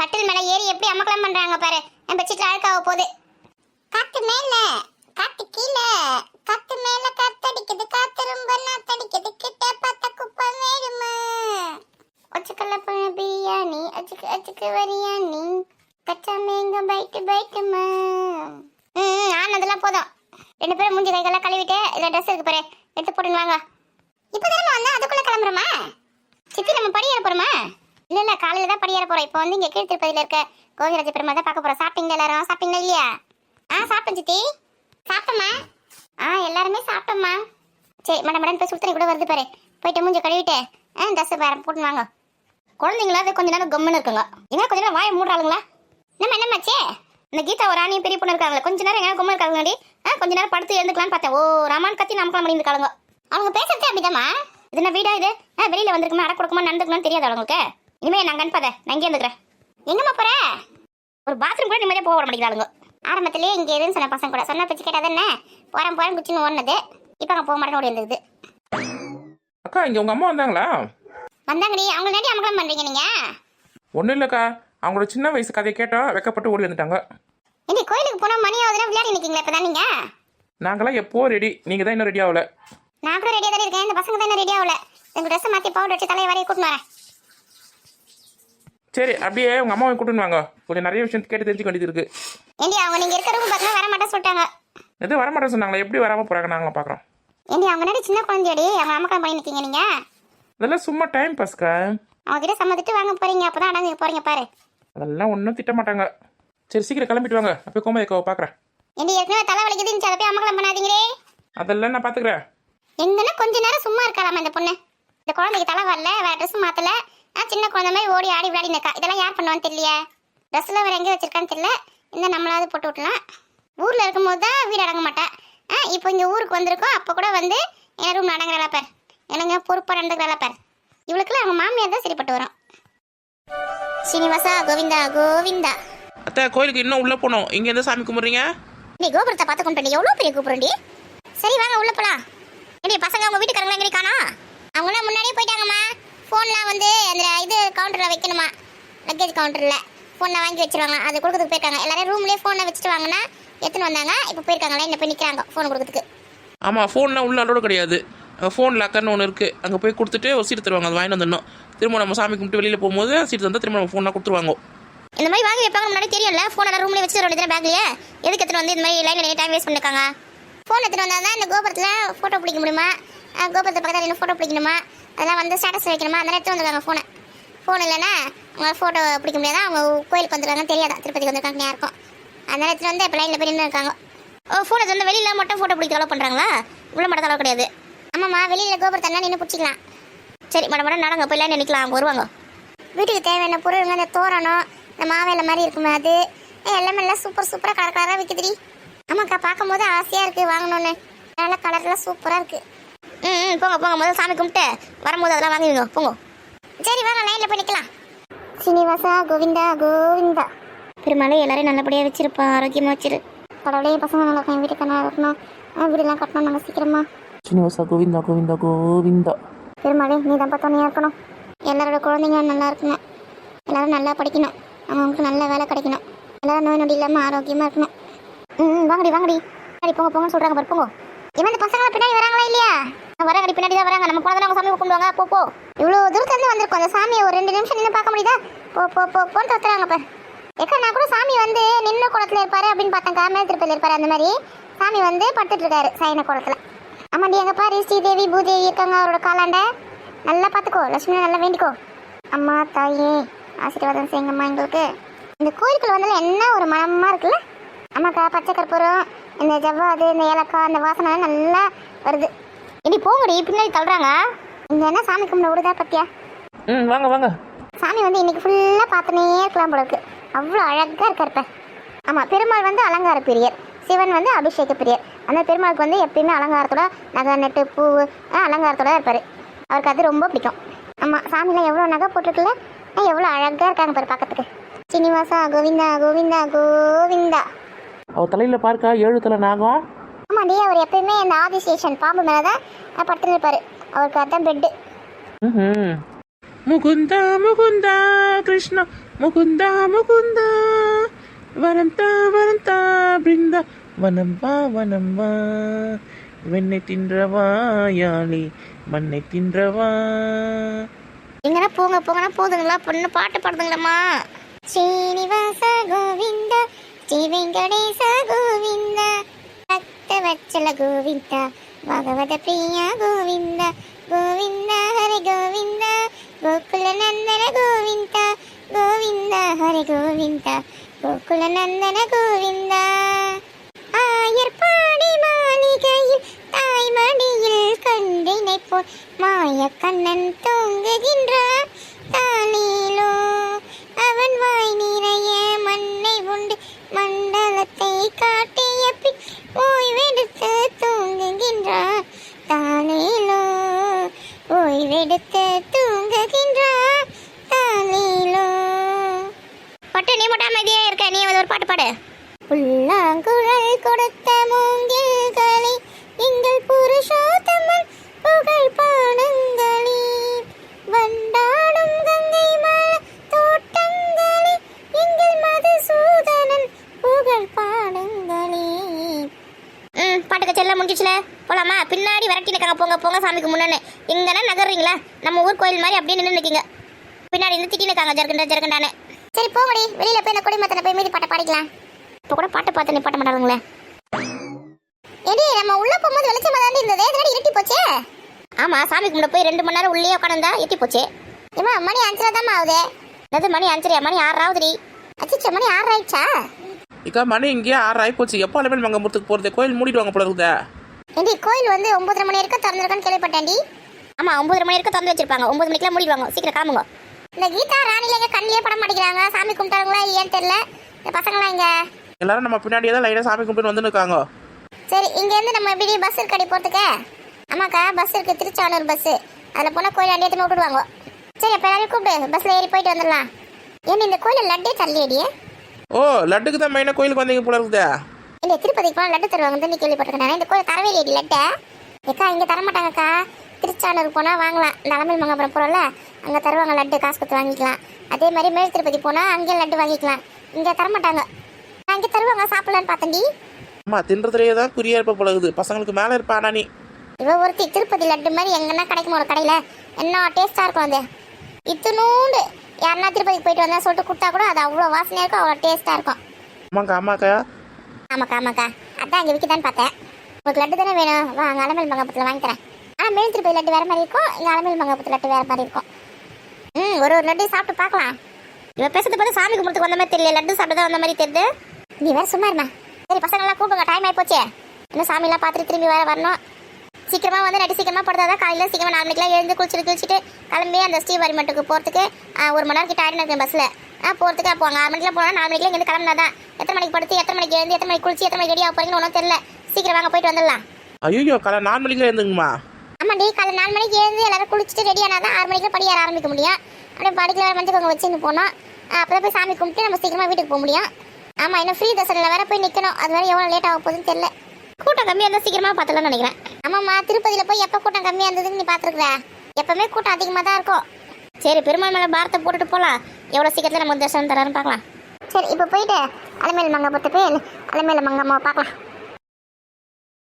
கட்டில் மேல ஏறி எப்படி அமக்கலம் பண்றாங்க பாரு. என் பெட்ஷீட்ல அழுக்காக போகுது. காத்து மேல காத்து கீழே, காத்து மேல காத்தடிக்குது, காத்து ரொம்ப நாத்தடிக்குது, கிட்ட பார்த்த குப்பை வேணுமா? ஒச்சுக்கல்ல பண்ண பிரியாணி, அச்சுக்கு அச்சுக்கு வரியாணி, கச்சா மேங்க பைட்டு பைட்டுமா. ஆனதெல்லாம் போதும். 2 பேரும் மூஞ்சி கைகள்லாம் கழுவிட்டு இதில் ட்ரெஸ் இருக்கு பாரு, எடுத்து போட்டுங்களாங்க. இப்போதான் வந்தா அதுக்குள்ள கிளம்புறோமா? சித்தி நம்ம படி ஏற போறோமா? இல்ல காலையில தான் படி ஏற போறோம். இப்போ வந்து இங்க கீழ் திருப்பதியில இருக்க கோவிராஜ பெருமாள் தான் பார்க்க போறோம். சாப்பிட்டீங்களா எல்லாரும்? சாப்பிட்டீங்களா இல்லையா? சாப்பிட்டேன் சித்தி. சாப்பிட்டோமா? எல்லாருமே சாப்பிட்டோம்மா. சரி மடம் போய் சுத்தனை கூட வருது பாரு, போயிட்டு மூஞ்சி கழுவிட்டு ட்ரெஸ் வேற போட்டு வாங்க. குழந்தைங்களா கொஞ்ச நேரம் கம்முன்னு இருக்குங்க. எங்க கொஞ்ச நேரம் வாயை மூடுறாளுங்களா? நம்ம என்னமாச்சே? இந்த கீதா ஒரு ராணியும் பெரிய பொண்ணு இருக்காங்களே, கொஞ்ச நேரம் எங்க கம்முன்னு இருக்காங்கடி. கொஞ்ச நேரம் படுத்து எழுந்துக்கலான்னு பார்த்தேன். ஓ ராமான் கத்தி நமக்கலாம் பண்ணி இருக்காளுங்க. அவங்க பேசுறதே அப்படிதாம்மா. இது என்ன வீடா இது? வெளியில வந்திருக்குமா அடை கொடுக்குமா நடந்துக்கணும்னு தெரியாது அவங்களுக்கு. இனிமே நாங்க அனுப்பாத, நான் இங்கே இருந்துக்கிறேன். எங்கம்மா போற? ஒரு பாத்ரூம் கூட நிம்மதியா போக வர மாட்டேங்கிறாளுங்க. ஆரம்பத்திலேயே இங்கே எதுன்னு சொன்ன பசங்க கூட சொன்ன பேச்சு கேட்டாத என்ன போறேன் குச்சின்னு ஓடுனது. இப்போ அங்கே போக மாட்டேன்னு ஓடி இருந்தது. அக்கா இங்க உங்க அம்மா வந்தாங்களா? வந்தாங்கடி. அவங்க நேட்டி அமகலம் பண்றீங்க நீங்க? ஒன்றும் இல்லைக்கா, அவங்களோட சின்ன வயசு கதையை கேட்டோம், வெக்கப்பட்டு ஓடி வந்துட்டாங்க. இனி கோயிலுக்கு போனால் மணி ஆகுதுன்னா விளையாடி நிற்கீங்களா இப்போ தான் நீங்க? நாங்களாம் எப்போ ரெடி, நீங்கள் தான் இன்னும் ரெடி ஆகல. நான் கூட ரெடியாக தான் இருக்கேன், இந்த பசங்க தான் இன்னும் ரெடி ஆகல. எங்கள் ட்ரெஸ்ஸை மாற்றி பவுடர் வச்சு தலையை வரைய கூட்டின்னு வரேன். சரி அப்படியே உங்கள் அம்மாவை கூட்டின்னு வாங்க, கொஞ்சம் நிறைய விஷயம் கேட்டு தெரிஞ்சுக்க வேண்டியது இருக்கு. ஏண்டி அவங்க நீங்கள் இருக்கிற ரூம் பார்த்தா வர மாட்டேன் சொல்லிட்டாங்க. எதுவும் வரமாட்டேன் சொன்னாங்களா? எப்படி வராமல் போகிறாங்க நாங்களும் பார்க்குறோம். ஏண்டி அவங்க நேரம் சின்ன குழந்தையடி, அவங்க அமக்கலம் பண்ணி நிற்கீங்க நீங்கள்? அதெல்லாம் சும்மா டைம் பாஸ்க்கா. அவங்க கிட்ட சம்மதிட்டு வாங்க போறீங்க, அப்போ தான் அடங்க போறீங்க பாரு. அதெல்லாம் ஒன்றும் திட்ட மாட்டாங்க. சரி சீக்கிரம் கிளம்பிட்டு வாங்க, அப்போ கோமதிக்காவை பார்க்குறேன். ஏண்டி ஏற்கனவே தலை வலிக்குதுன்னு அதை போய் அமக்கலம் பண்ணாதீங்களே. அதெல்லாம் நான் பார்த்துக்கிறேன். எங்கன்னா கொஞ்ச நேரம் சும்மா இருக்கலாமா இந்த பொண்ணு? இந்த குழந்தைக்கு தலை வரல, வேற ட்ரெஸ் மாத்தல, சின்ன குழந்தை மாதிரி ஓடி ஆடி விளையாடி நிற்கா. இதெல்லாம் யார் பண்ணுவான்னு தெரியலையே. ட்ரெஸ்ல வேற எங்கே வச்சிருக்கான்னு தெரியல. இந்த நம்மளாவது போட்டு விட்டலாம். ஊர்ல இருக்கும் போது தான் வீடு அடங்க மாட்டேன். இப்போ இங்க ஊருக்கு வந்திருக்கோம், அப்போ கூட வந்து என் ரூம் அடங்குறாளா பார், எனக்கு பொறுப்பா நடந்துக்கிறாளா பார். இவளுக்குலாம் அவங்க மாமியார் தான் சரிப்பட்டு வரும். ஸ்ரீனிவாசா கோவிந்தா கோவிந்தா. அத்தை கோயிலுக்கு இன்னும் உள்ளே போனோம், இங்கே எந்த சாமி கும்பிட்றீங்க? நீ கோபுரத்தை பார்த்து கொண்டு எவ்வளோ பெரிய கூப்பிடுறி. சரி வாங்க உள்ள போலாம். ஏடி பசங்க அவங்க வீட்டுக்காரங்களா எங்கே காணோம்? அவங்களாம் முன்னாடியே போயிட்டாங்கம்மா. ஃபோன்லாம் வந்து அந்த இது கவுண்டரில் வைக்கணுமா, லக்கேஜ் கவுண்டரில் ஃபோனை வாங்கி வச்சிருவாங்க, அது கொடுக்கறதுக்கு போயிருக்காங்க. எல்லாரும் ரூம்லேயே ஃபோனை வச்சுட்டு வாங்கன்னா எடுத்துன்னு வந்தாங்க. இப்போ போயிருக்காங்களா என்ன போய் நிற்கிறாங்க ஃபோன் கொடுக்கறதுக்கு. ஆமாம் ஃபோன்லாம் உள்ள அலோடு கிடையாது. ஃபோன் லாக்கர்னு ஒன்று இருக்குது, அங்கே போய் கொடுத்துட்டு ஒரு சீட்டு தருவாங்க, அது வாங்கி வந்துடணும். திரும்ப நம்ம சாமி கும்பிட்டு வெளியில் போகும்போது சீட்டு தந்தால் திரும்ப நம்ம ஃபோனாக கொடுத்துருவாங்க. இந்த மாதிரி வாங்கி வைப்பாங்க முன்னாடி தெரியும்ல. ஃபோன் எல்லாம் ரூம்லேயே வச்சுட்டு வேண்டியது பேக்லேயே. எதுக்கு எடுத்துகிட்டு வந்து இந்த மாதிரி லைனில் டைம் வேஸ்ட் பண்ணிருக்காங்க? ஃபோன் எடுத்துகிட்டு வந்தால் தான் இந்த கோபுரத்தில் ஃபோட்டோ பிடிக்க முடியுமா, கோபுரத்தை பக்கத்தில் இன்னும் ஃபோட்டோ பிடிக்கணுமா, அதெல்லாம் வந்து ஸ்டேட்டஸ் வைக்கணுமா, அந்த எடுத்து வந்துருக்காங்க ஃபோனை. ஃபோன் இல்லைன்னா அவங்க ஃபோட்டோ பிடிக்க முடியாதா, அவங்க கோயிலுக்கு வந்துருக்காங்கன்னு தெரியாதா, திருப்பதிக்கு வந்திருக்காங்க யாருக்கும். அதனால எடுத்துகிட்டு வந்து இப்போ லைனில் போய் நின்று இருக்காங்க. ஃபோனை வந்து வெளியில் மட்டும் ஃபோட்டோ பிடிக்க அளவு பண்ணுறாங்களா? உள்ள மட்டும் அளவு கிடையாது. ஆமாம்மா வெளியில் கோபுரத்தெல்லாம் நின்று பிடிச்சிக்கலாம். சரி மடம் நடங்க போய் லைன் நிற்கலாம், அவங்க வருவாங்க. வீட்டுக்கு தேவையான பொருளுங்க, இந்த தோரணம், இந்த மாவேலை மாதிரி இருக்குமே அது எல்லாமே எல்லாம் சூப்பராக கலராக விற்குதுடி. ஆமாக்கா பார்க்கும்போது ஆசையாக இருக்குது வாங்கணுன்னு. நல்லா கலர்லாம் சூப்பராக இருக்குது. போங்க முதல்ல சாமி கும்பிட்டு வரும்போது அதெல்லாம் வாங்குவீங்க போங்க. சரி வாங்க லைனில் போய் நிற்கலாம். ஸ்ரீனிவாசா கோவிந்தா கோவிந்தா. பெருமாளே எல்லாரையும் நல்லபடியாக வச்சிருப்பா, ஆரோக்கியமாக வச்சிரு. கடவுளே பசங்க நல்லா இருக்கணும், வீட்டுக்கு நல்லா இருக்கணும், வீடெல்லாம் கட்டணும் நம்ம சீக்கிரமா. ஸ்ரீனிவாசா கோவிந்தா கோவிந்தா கோவிந்தா. பெருமாளே நீ தான் பார்த்தோன்னே இருக்கணும். எல்லாரோட குழந்தைங்க நல்லா இருக்கணும், எல்லாரும் நல்லா படிக்கணும், அவங்களுக்கு நல்ல வேலை கிடைக்கணும், எல்லாரும் நோய் நொடி இல்லாமல் ஆரோக்கியமாக இருக்கணும். வாங்கடி போங்கன்னு சொல்கிறாங்க பாரு போங்க. இவன் இந்த பசங்களை பின்னாடி வராங்களா இல்லையா? வராங்கடி பின்னாடி தான் வராங்க. நம்ம போனதை அவங்க சாமி கும்பிடுவாங்க. போ இவ்வளோ தூரத்துலேருந்து வந்திருக்கோம், அந்த சாமியை ஒரு 2 நிமிஷம் நின்று பார்க்க முடியுதா? போன்னு தத்துறாங்க பாரு. ஏக்கா நான் கூட சாமி வந்து நின்ன குளத்தில் இருப்பாரு அப்படின்னு பார்த்தேங்க்கா, மேல் திருப்பதியில் இருப்பாரு. அந்த மாதிரி சாமி வந்து படுத்துட்டு இருக்காரு சைன குளத்தில். ஆமாண்டி எங்கள் பாரு ஸ்ரீதேவி பூதேவி இருக்காங்க, அவரோட காலாண்ட நல்லா பார்த்துக்கோ, லட்சுமி நல்லா வேண்டிக்கோ. அம்மா தாயே ஆசீர்வாதம் செய்யுங்கம்மா எங்களுக்கு. இந்த கோயிலுக்குள்ள வந்தாலும் என்ன ஒரு மனமாக இருக்குல்ல. ஆமாக்கா பச்சை கற்பூரம், இந்த ஜவ்வாது, இந்த ஏலக்காய், அந்த வாசனை நல்லா வருது. இனி போங்கடி பின்னாடி தள்ளுறாங்க. இங்கே என்ன சாமி கும்பிட விடுதா பத்தியா? வாங்க. சாமி வந்து இன்னைக்கு ஃபுல்லாக பார்த்துனே இருக்கலாம் போல இருக்கு, அவ்வளோ அழகாக இருக்காருப்ப. ஆமாம் பெருமாள் வந்து அலங்கார பிரியர், சிவன் வந்து அபிஷேக பிரியர். அந்த பெருமாளுக்கு வந்து எப்பயுமே அலங்காரத்தோட நகை நெட்டு பூ அலங்காரத்தோட இருப்பார், அவருக்கு அது ரொம்ப பிடிக்கும். ஆமாம் சாமியில் எவ்வளோ நகை போட்டிருக்குல்ல, எவ்வளோ அழகாக இருக்காங்க பாரு பார்க்கறதுக்கு. ஸ்ரீனிவாசா கோவிந்தா கோவிந்தா கோவிந்தா. அவர் தலையில் பார்க்கா 7 தலை நாகம். ஆமாண்டி அவர் எப்பயுமே இந்த ஆதிசேஷன் பாம்பு மேலே தான் படுத்துன்னு இருப்பார், அவருக்கு அதுதான் பெட்டு. முகுந்தா முகுந்தா கிருஷ்ணா முகுந்தா முகுந்தா வரந்தா பிருந்தா வனம் வா வெண்ணை தின்றவா யாழி மண்ணை தின்றவா. எங்கன்னா போங்கன்னா போதுங்களா, பொண்ணு பாட்டு பாடுதுங்களம்மா. ஸ்ரீனிவாச கோவிந்த ஸ்ரீ வெங்கடேச கோவிந்த பக்த வச்சல கோவிந்த பகவத பிரியா கோவிந்த கோவிந்த ஹரி கோவிந்த கோகுல நந்தன கோவிந்த கோவிந்த ஹரி கோவிந்த கோகுல நந்தன கோவிந்த. ஆயர் பாடி மாளிகையில் தாய்மடியில் கண்டினை போல் மாய கண்ணன் தூங்குகின்றான் தாளிலோ. அவன் வாய் நிறைய மண்ணை உண்டு மண்டலத்தை காட்டிய பின் ஓய்வெடுத்து தூங்குகின்றான் தாளிலோ. ஓய்வெடுத்து தூங்குகின்றான் தாளிலோ. பட்டு நீ மட்டும் அமைதியா இருக்க, நீ ஒரு பாட்டு பாடு. புல்லாங்குழல் கொடுத்த மூங்கில்களே எங்கள் புருஷோத்தமன் புகழ் பாடுங்களே. வண்டாடும் கங்கை மலை தோட்டங்களே எங்கள் மதுசூதனன் புகழ் பாடுங்களே. பாட்டுக்கு செல்ல முடிஞ்சிச்சுல, போலாமா? பின்னாடி விரட்டி நிற்காங்க, போங்க போங்க சாமிக்கு முன்னாடி. எங்கன்னா நகர்றீங்களா? நம்ம ஊர் கோயில் மாதிரி அப்படியே நின்று நிற்கிங்க. பின்னாடி இருந்து திட்டி நிற்காங்க ஜர்கண்டானே. சரி போங்கடி, வெளியில போய் இந்த குடிமத்தனை போய் மீதி பாட்டை பாடிக்கலாம். இப்போ கூட பாட்டு பார்த்து நீ பாட்ட மாட்டாங்களே. ஏடி நம்ம உள்ள போகும்போது வெளிச்சமா தான் இருந்தது, இதனால இருட்டி போச்சே. ஆமா, சாமி கும்பிட போய் 2 மணி நேரம் உள்ளே உட்காந்தா இருட்டி போச்சு. ஏமா மணி 5 தான் ஆகுது. அது மணி 5, மணி 6 ஆகுதுடி. அச்சச்சோ, மணி 6 ஆயிடுச்சா? இக்கா மணி இங்கே 6 ஆயிப்போச்சு. எப்போ அலமேல் மங்கம்புரத்துக்கு போகிறது? கோயில் மூடிடுவாங்க போல இருக்குதா? ஏண்டி கோயில் வந்து 9:30 மணி வரைக்கும் திறந்துருக்கான்னு கேள்விப்பட்டேன்டி. ஆமா, 9:30 மணி வரைக்கும் திறந்து வச்சிருப்பாங்க. 9 மணிக்கெல்லாம் மூடிடுவாங்க. சீக்கிரம் கிளம்புங்க. இந்த கீதா ராணில எங்க கண்ணிலே பட மாட்டேங்கிறாங்க. சாமி கும்பிட்டாங்களா இல்லையான்னு தெரியல. இந்த பசங்களாம் இங்க எல்லாரும் நம்ம பின்னாடியே தான் லைனாக சாமி கும்பிட்டு வந்து இருக்காங்க. சரி, இங்க இருந்து நம்ம எப்படி பஸ் இருக்கடி போறதுக்கு? ஆமாக்கா, பஸ் இருக்கு, திருச்சானூர் பஸ். அதில் போனால் கோயில் அண்டியத்தை விட்டுடுவாங்க. சரி, அப்போ எல்லாரையும் கூப்பிடு, பஸ்ஸில் ஏறி போயிட்டு வந்துடலாம். ஏன்னா இந்த கோயிலில் லட்டே தள்ளியடியே. ஓ, லட்டுக்கு தான் மெயினாக கோயிலுக்கு வந்தீங்க போல இருக்குதா? இல்லை, திருப்பதிக்கு போனால் லட்டு தருவாங்க நீ கேள்விப்பட்டிருக்கேன். இந்த கோயில் தரவே இல்லையடி லட்டை. ஏக்கா இங்கே தரமாட்டாங்கக்கா. திருச்சானூர் போனால் வாங்கலாம். இந்த அலமேல் மங்கபுரம் போகிறோம்ல, அங்கே தருவாங்க லட்டு, காசு கொடுத்து வாங்கிக்கலாம். அதே மாதிரி மேல் திருப்பதி போனால் அங்கேயும் லட்டு வாங்கிக்கலாம். இங்கே தரமாட்டாங்க, அங்கே தருவாங்க. சாப்பிடலான்னு பார்த்தேன்டி. அம்மா தின்றதுலேயே தான் குறியா இருப்ப போலகுது. பசங்களுக்கு மேலே இருப்பானா நீ? இவ ஒருத்தி திருப்பதி லட்டு மாதிரி எங்கன்னா கிடைக்குமா ஒரு கடையில்? என்ன டேஸ்ட்டாக இருக்கும் அது. இத்தினூண்டு யாருன்னா திருப்பதிக்கு போயிட்டு வந்தா சொல்லிட்டு கொடுத்தா கூட அது அவ்வளோ வாசனையாக இருக்கும், அவ்வளோ டேஸ்ட்டாக இருக்கும். ஆமாக்கா. ஆமாக்கா, அதான் இங்கே விற்கிதான்னு பார்த்தேன். உங்களுக்கு லட்டு தானே வேணும்? வா, அங்கே அலமேல் மங்கபத்தில் வாங்கி தரேன். ஆனால் மேல் திருப்பதி லட்டு வேறு மாதிரி இருக்கும், இங்கே அலமேல் மங்கபத்து லட்டு வேறு மாதிரி இருக்கும். ஒரு லட்டு சாப்பிட்டு பார்க்கலாம். இவன் பேசுறது பார்த்து சாமி கும்பிட்டுக்கு வந்த மாதிரி தெரியல, லட்டு சாப்பிட்டு தான் வந்த மாதிரி தெரியுது. நீ வேற சும்மா இருமா. சரி பசங்கள்லாம் கூப்பிடுங்க, டைம் ஆகி போச்சே. இன்னும் சாமியெல்லாம் பார்த்துட்டு திரும்பி வேற வரணும். சீக்கிரமாக வந்து நைட்டு சீக்கிரமாக படுத்தாதான் காலையில் சீக்கிரமாக 4 மணிக்கெலாம் எழுந்து குளிச்சுட்டு கிளம்பி அந்த ஸ்ரீவாரிமட்டுக்கு போகிறதுக்கு 1 மணி நேரம் கிட்ட ஆகிட்டு இருக்கேன் பஸ்ஸில். போகிறதுக்கு அப்போ அங்கே 6 மணிக்கெலாம் போனால் 4 மணிக்கெலாம் இங்கேருந்து கிளம்பினாதான். எத்தனை மணிக்கு படுத்து எத்தனை மணிக்கு எழுந்து எத்தனை மணிக்கு குளிச்சு எத்தனை மணிக்கு ரெடி ஆக போகிறீங்கன்னு ஒன்றும் தெரியல. சீக்கிரம் வாங்க, போயிட்டு வந்துடலாம். ஐயோ, காலை 4 மணிக்கு எழுந்துங்கம்மா. ஆமாண்டி, காலை 4 மணிக்கு எழுந்து எல்லாரும் குளிச்சுட்டு ரெடி ஆனால் தான் 6 மணிக்கு படியேற ஆரம்பிக்க முடியும். அப்படியே படிக்கல வேறு மஞ்சள் வச்சுன்னு போனோம். அப்போ போய் சாமி கும்பிட்டு நம்ம சீக்கிரமாக வீட்டுக்கு போக முடியும். ஆமாம், இன்னும் ஃப்ரீ தர்சனில் வேற போய் நிற்கணும். அது வேறு எவ்வளோ லேட் ஆக போகுதுன்னு தெரியல. கூட்டம் கம்மியாக இருந்தால் சீக்கிரமாக பார்த்துலாம்னு நினைக்கிறேன். ஆமாம்மா, திருப்பதியில் போய் எப்போ கூட்டம் கம்மியாக இருந்ததுன்னு நீ பார்த்துருக்குற? எப்பவுமே கூட்டம் அதிகமாக தான் இருக்கும். சரி, பெருமாள் மேலே பாரத்தை போட்டுட்டு போகலாம். எவ்வளோ சீக்கிரத்தில் நம்ம தர்சனம் தரான்னு பார்க்கலாம். சரி, இப்போ போயிட்டு அலமேல் மங்கபத்தை போய் அலமேல் மங்கம்மாவை பார்க்கலாம்.